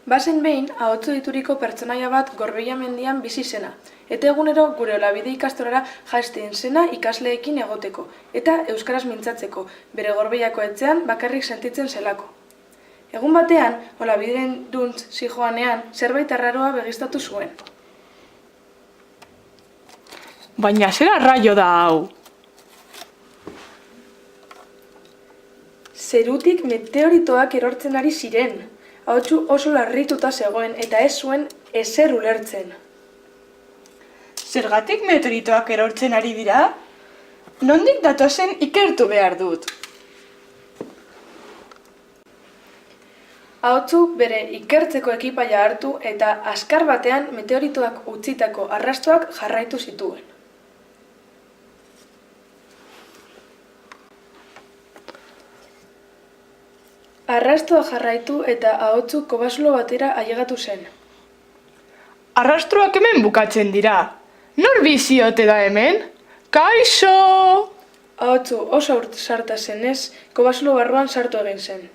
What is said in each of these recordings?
Bazen behin, ahotsu dituriko pertsonaia bat Gorbeia mendian bizi zena, eta egunero gure Olabide ikastorara jaisten zena ikasleekin egoteko, eta euskaraz mintzatzeko, bere Gorbeiako etxean bakarrik sentitzen zelako. Egun batean, Olabideren duntz zijoanean, zerbait arraroa begiztatu zuen. Baina zer arraio da hau? Zerutik meteoritoak erortzen ari ziren. Ahotsu oso larrituta zegoen eta ez zuen ezer ulertzen. Zergatik meteoritoak erortzen ari dira? Nondik datozen ikertu behar dut. Ahotsu bere ikertzeko ekipaia hartu eta azkar batean meteoritoak utzitako arrastoak jarraitu zituen. Arrastoa jarraitu eta ahotsu kobasulo batera ailegatu zen. Arrastroak hemen bukatzen dira. Nor bizi ote da hemen? Kaixo! Ahotsu oso sarta zenez, kobasulo barruan sartu egin zen.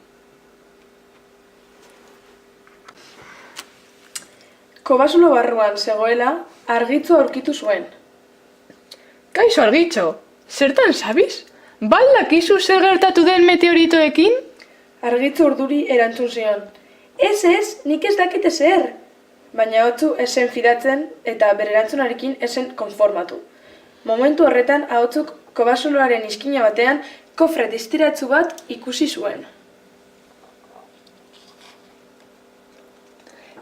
Kobasulo barruan zegoela, argitzu aurkitu zuen. Kaixo argitxo, zertan zabiz? Baldakizu zer gertatu den meteoritoekin? Argitzu urduri erantzun zion. Ez, nik ez dakit ezer. Baina ahotsu ez zen fidatzen eta bere erantzunarekin ez zen konformatu. Momentu horretan ahotsuk kobasuloaren izkina batean kofre distiratsu bat ikusi zuen.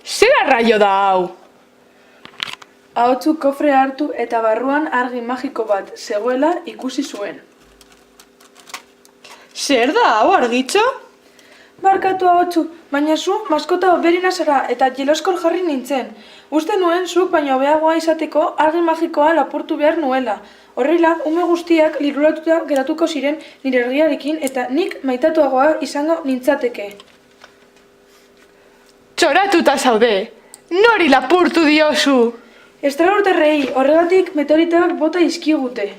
Zer arraio da hau? Ahotsu kofrea hartu eta barruan argi magiko bat zegoela ikusi zuen. Zer da hau argitxo? Barkatu ahotsu, baina zu maskota oberena zara eta jeloskor jarri nintzen. Uste nuen zuk baina hobeagoa izateko argi magikoa lapurtu behar nuela. Horrela, ume guztiak lirulatuta geratuko ziren nire argiarekin eta nik maitatuagoa izango nintzateke. Txoratuta zaude! Nori lapurtu diozu? Estralurtarrei, horregatik meteoritoak bota izkigute.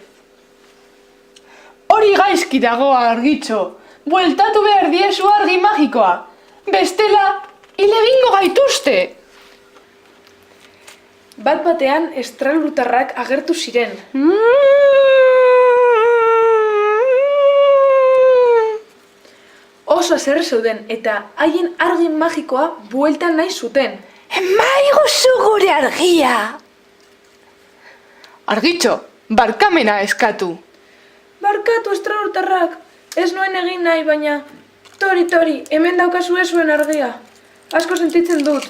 Hori gaizki dago argitxo! Bueltatu behar diezu argi magikoa! Bestela, hil egingo gaituzte! Bat-batean estralurtarrak agertu ziren. Oso haserre zeuden eta haien argi magikoa bueltan nahi zuten. Emaiguzu gure argia! Argitxo, barkamena eskatu. Barkatu estralurtarrak! Ez nuen egin nahi, baina tori, hemen daukazu ez zuen argia. Asko sentitzen dut.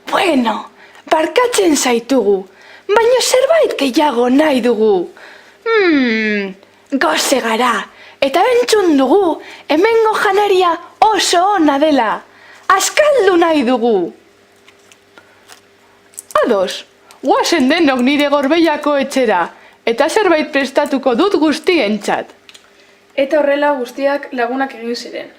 Bueno, barkatzen zaitugu, baina zerbait gehiago nahi dugu. Goze gara, eta entzun dugu, hemengo janaria oso ona dela. Askaldu nahi dugu. Ados, guazen denok nire Gorbeiako etxera, eta zerbait prestatuko dut guztientzat. Eta horrela guztiak lagunak egin ziren.